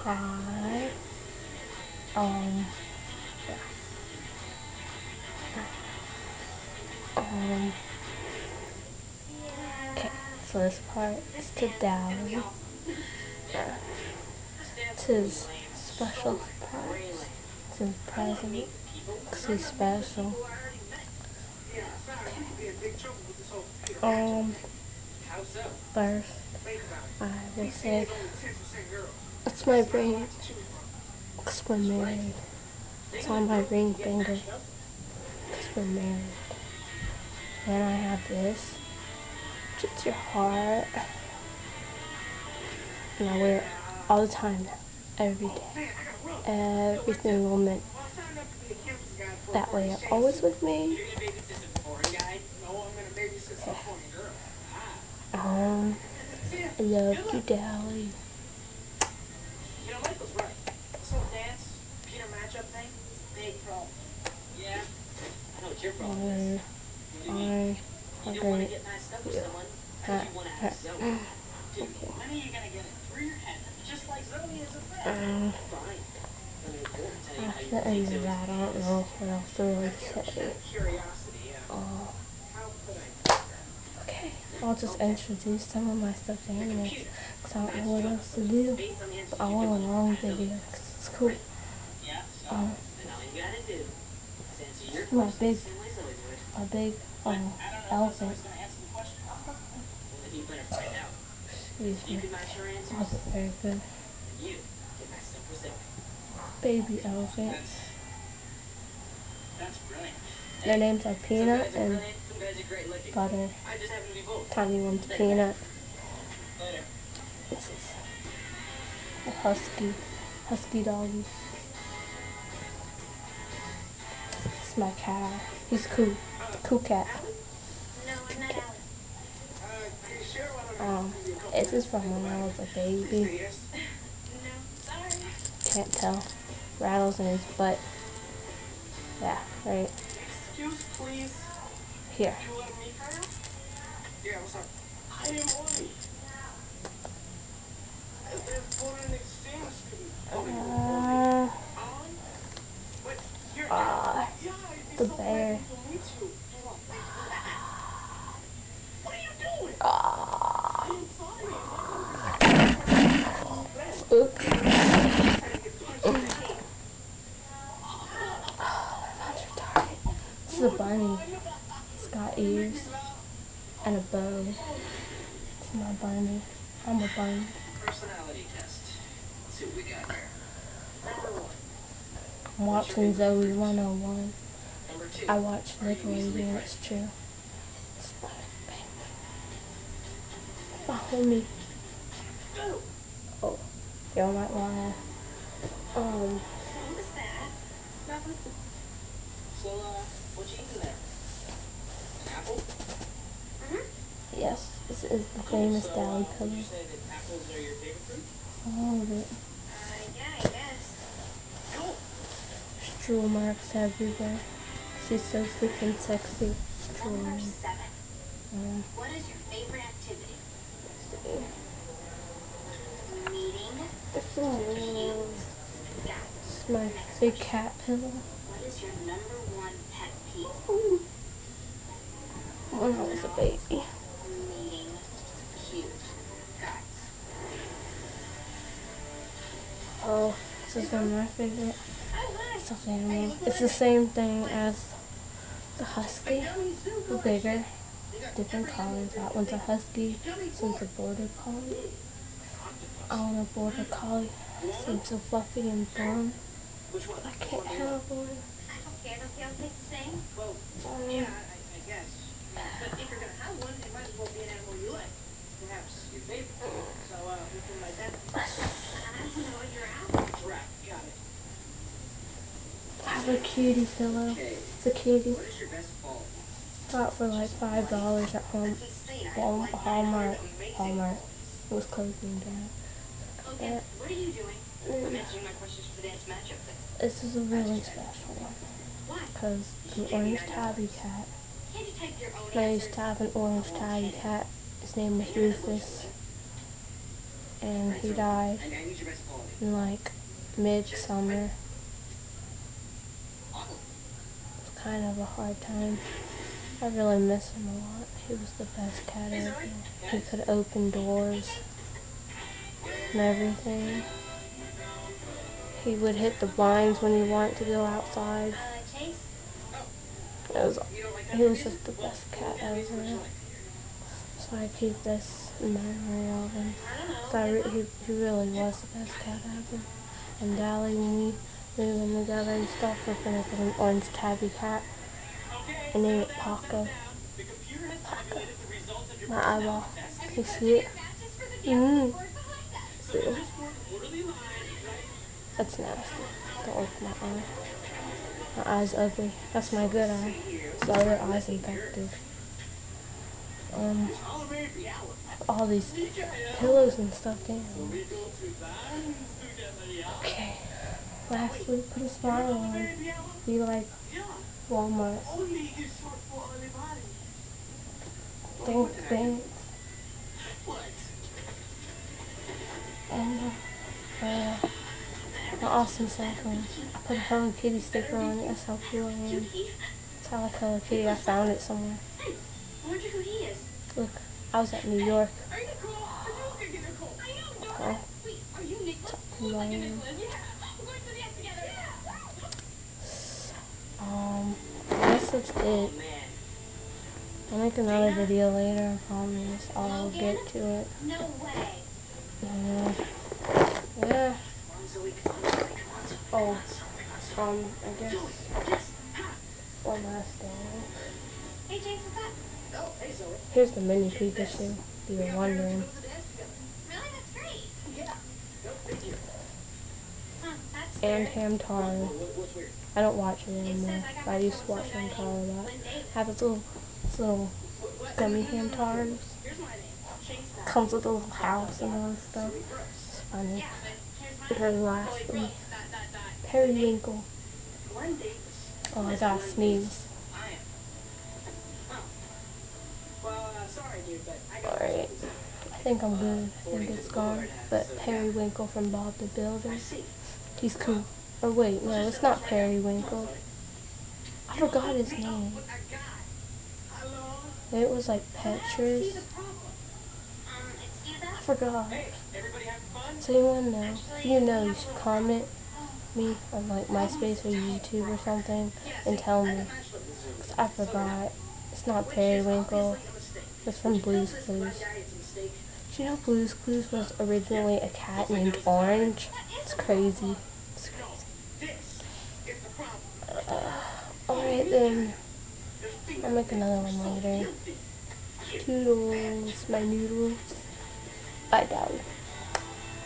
Hi. Um, um, okay, first part is to Dally. It's his special surprise. It's his present. Cause he's special. Um, first, I will say, it's my ring. Cause we're married. It's on my ring finger. Cause we're married. Then I have this. It's your heart. And I wear it all the time now. Every day. Every single minute. That way you're always with me. Okay. I love you, Dally. I forget you. Ha, ha. Okay. Um, after the end of that, I don't know what else to really say. Okay, I'll just introduce some of my stuffed animals because I don't know what else to do. But I want a long video because it's cool. Um, my big elephant. Excuse me. Wasn't very good. Baby elephant. Their names are Peanut and Butter. Tiny one's Peanut. This is a husky doggy. It's my cat. He's cool. Cool cat. Cool cat. This is from when I was a baby. Can't tell. Rattles in his butt. Yeah, right. Here. Uh, uh, the bear. Oops. This is a bunny. It's got ears and a bow. It's my bunny. I'm a bunny. I'm watching Zoe 101. I watch Nickelodeon, it's true. It's my homie. Oh, y'all might wanna, um, yes, this is the famous Dally pillow. All of it. Straw marks everywhere. She's so freaking sexy. Straw. See. It's my big cat pillow. When I was a baby. Oh, this is one of my favorite stuffed animals. It's the same thing as the husky, but bigger, different colors. That one's a husky, this one's a border collie. I want a border collie. Seems so fluffy and fun, but I can't have one. I have a cutie pillow. It's a cutie. Got for like $5 at home. Hallmark. Hallmark. It was closing down. That. This is a really special one. Because an orange tabby cat. I used to have an orange tabby cat. His name was Rufus. and he died in like midsummer. It was kind of a hard time. I really miss him a lot. He was the best cat ever. He could open doors and everything. He would hit the blinds when he wanted to go outside. It was, he was just the best cat ever. So I keep this in memory of him. So he really was the best cat ever. And Dally, when we move in together and stuff, we're gonna get an orange tabby cat and name it Paco. Paco. My eyeball. You see it? Mm. See? That's nasty. Don't look at my eye. My eye's ugly. That's my good eye. So other eye's infected. All these pillows and stuff. Damn. Okay. Lastly, put a smile on. Be like Walmart. Thanks, thanks. And my awesome cell phone. I put a Hello Kitty sticker on it. That's how cool I am. That's how I like Hello Kitty. I found it somewhere. Look, I was at New York. Huh? Talking I guess that's it. I'll make another video later, I promise. I'll get to it. Yeah. Yeah. Oh, I guess one last thing. Here's the mini Pikachu, if you're wondering. And Hamtaro. I don't watch it anymore. I used to watch Hamtaro a lot. I have this little gummy Hamtaros. Comes with a little house and all this stuff. It's funny. And then lastly, Periwinkle. Oh, I gotta sneeze. Alright. I think I'm good. I think it's gone. But Periwinkle from Bob the Builder. He's cool. Or wait, no, it's not Periwinkle. I forgot his name. It was like Petrus. I forgot. So anyone know? If you know, you should comment me on like MySpace or YouTube or something and tell me. Cause I forgot. It's not Periwinkle. It's from Blue's Clues. Do you know Blue's Clues was originally a cat named Orange? It's crazy. It's crazy. Alright then. I'll make another one later. Toodles, my noodles. Bye, Dolly.